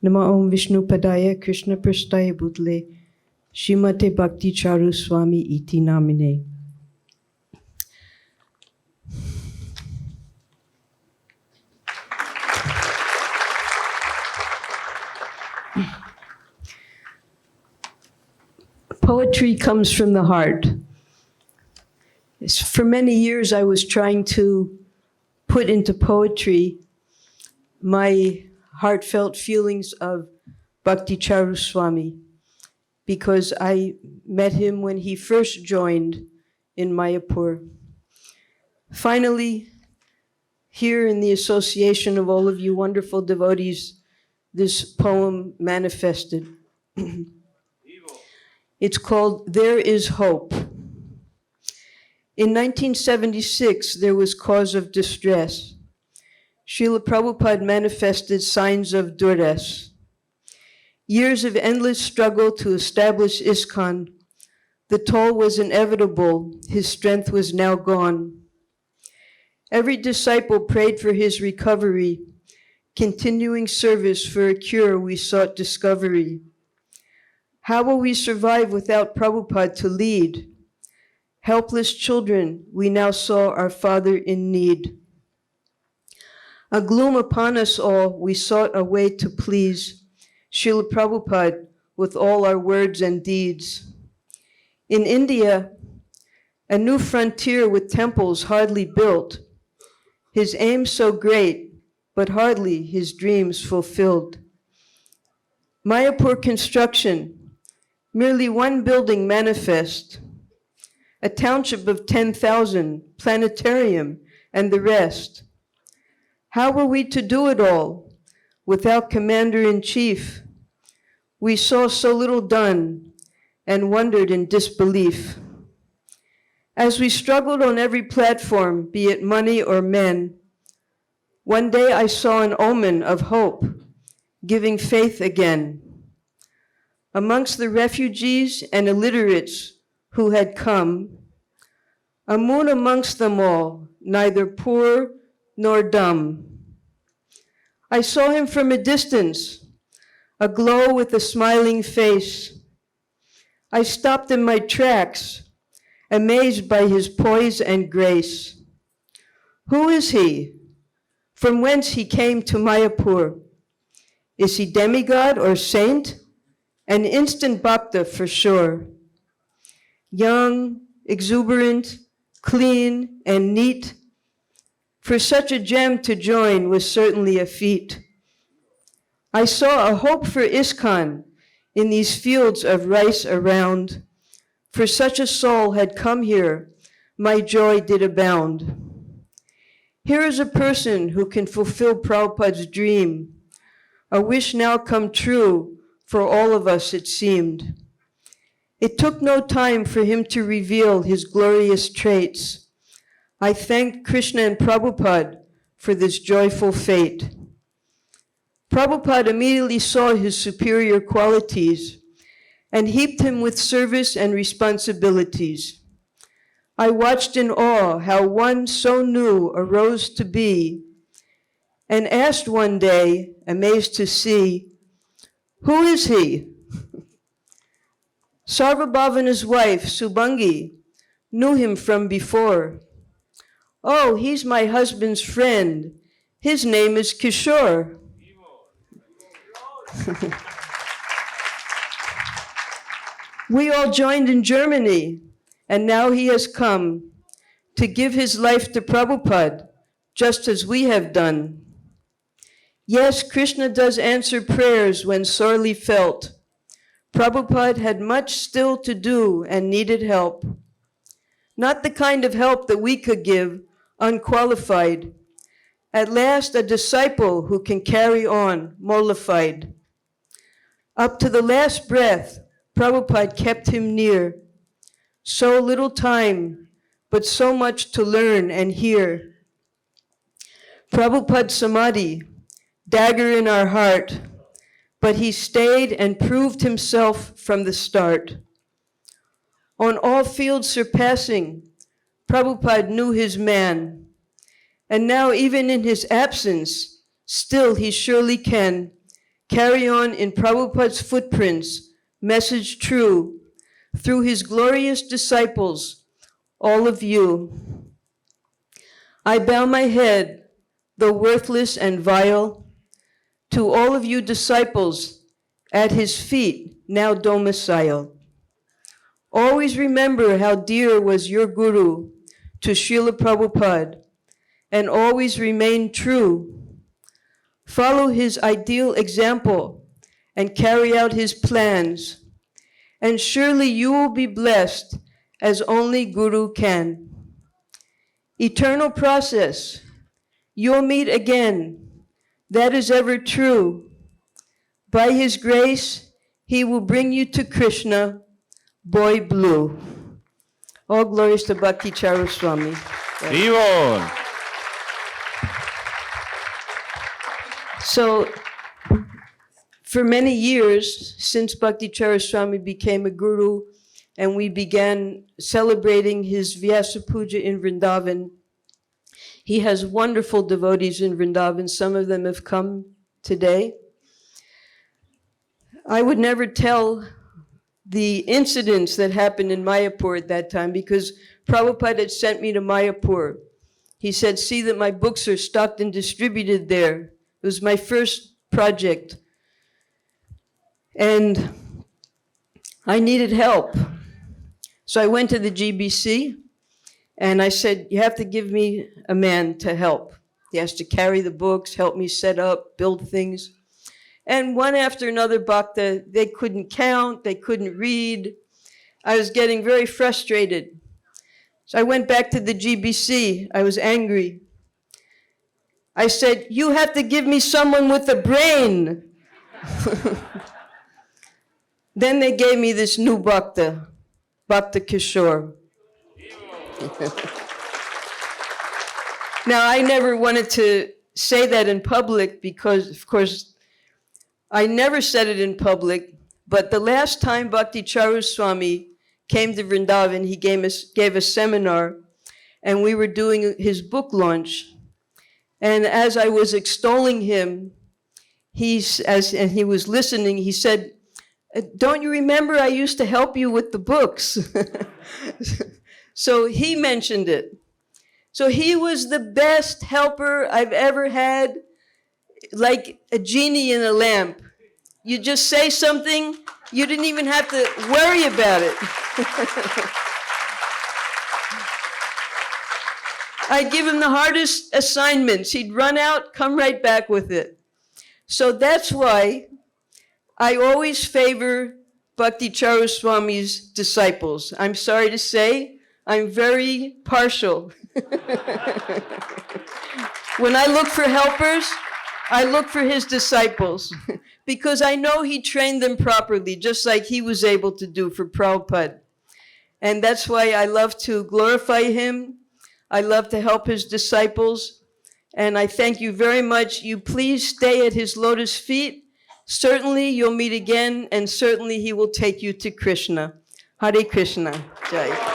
Nama Om Vishnu Padaya Krishna Prasthaya Bhutle Shrimate Bhakti Charu Swami Iti Namine. Poetry comes from the heart. For many years, I was trying to put into poetry my heartfelt feelings of Bhakti Charu Swami, because I met him when he first joined in Mayapur. Finally, here in the association of all of you wonderful devotees, this poem manifested. It's called There Is Hope. In 1976, there was cause of distress. Srila Prabhupada manifested signs of duress. Years of endless struggle to establish ISKCON. The toll was inevitable. His strength was now gone. Every disciple prayed for his recovery. Continuing service for a cure, we sought discovery. How will we survive without Prabhupada to lead? Helpless children, we now saw our Father in need. A gloom upon us all, we sought a way to please Srila Prabhupada with all our words and deeds. In India, a new frontier with temples hardly built, his aim so great, but hardly his dreams fulfilled. Mayapur construction, merely one building manifest, a township of 10,000, planetarium, and the rest. How were we to do it all without commander-in-chief? We saw so little done and wondered in disbelief. As we struggled on every platform, be it money or men, one day I saw an omen of hope, giving faith again. Amongst the refugees and illiterates who had come, a moon amongst them all, neither poor nor dumb. I saw him from a distance, aglow with a smiling face. I stopped in my tracks, amazed by his poise and grace. Who is he? From whence he came to Mayapur? Is he demigod or saint? An instant bhakta for sure. Young, exuberant, clean, and neat. For such a gem to join was certainly a feat. I saw a hope for ISKCON in these fields of rice around. For such a soul had come here, my joy did abound. Here is a person who can fulfill Prabhupada's dream, a wish now come true for all of us, it seemed. It took no time for him to reveal his glorious traits. I thanked Krishna and Prabhupada for this joyful fate. Prabhupada immediately saw his superior qualities and heaped him with service and responsibilities. I watched in awe how one so new arose to be, and asked one day, amazed to see, who is he? Sarvabhavana's wife, Subhangi, knew him from before. Oh, he's my husband's friend. His name is Kishore. We all joined in Germany, and now he has come to give his life to Prabhupada, just as we have done. Yes, Krishna does answer prayers when sorely felt. Prabhupada had much still to do and needed help. Not the kind of help that we could give, unqualified. At last, a disciple who can carry on, mollified. Up to the last breath, Prabhupada kept him near. So little time, but so much to learn and hear. Prabhupada Samadhi, dagger in our heart, but he stayed and proved himself from the start. On all fields surpassing, Prabhupada knew his man, and now even in his absence, still he surely can Carry on in Prabhupada's footprints, message true, through his glorious disciples, all of you. I bow my head, though worthless and vile, to all of you disciples at his feet now domicile. Always remember how dear was your Guru to Srila Prabhupada, and always remain true. Follow his ideal example and carry out his plans, and surely you will be blessed as only Guru can. Eternal process, you'll meet again, that is ever true. By his grace, he will bring you to Krishna, boy blue. All glories to Bhakti Charu Swami. Vivo! So, for many years, since Bhakti Charu Swami became a guru, and we began celebrating his Vyasa Puja in Vrindavan, he has wonderful devotees in Vrindavan. Some of them have come today. I would never tell the incidents that happened in Mayapur at that time, because Prabhupada had sent me to Mayapur. He said, see that my books are stocked and distributed there. It was my first project. And I needed help. So I went to the GBC and I said, you have to give me a man to help. He has to carry the books, help me set up, build things. And one after another bhakta, they couldn't count, they couldn't read. I was getting very frustrated. So I went back to the GBC. I was angry. I said, you have to give me someone with a brain. Then they gave me this new bhakta, Bhakta Kishore. Now, I never wanted to say that in public because, of course, I never said it in public, but the last time Bhakti Charu Swami came to Vrindavan, he gave a seminar, and we were doing his book launch. And as I was extolling him, and he was listening, he said, don't you remember I used to help you with the books? So he mentioned it. So he was the best helper I've ever had, like a genie in a lamp. You just say something, you didn't even have to worry about it. I'd give him the hardest assignments. He'd run out, come right back with it. So that's why I always favor Bhakti Charu Swami's disciples. I'm sorry to say, I'm very partial. When I look for helpers, I look for his disciples because I know he trained them properly, just like he was able to do for Prabhupada. And that's why I love to glorify him. I love to help his disciples. And I thank you very much. You please stay at his lotus feet. Certainly you'll meet again, and certainly he will take you to Krishna. Hare Krishna. Jai.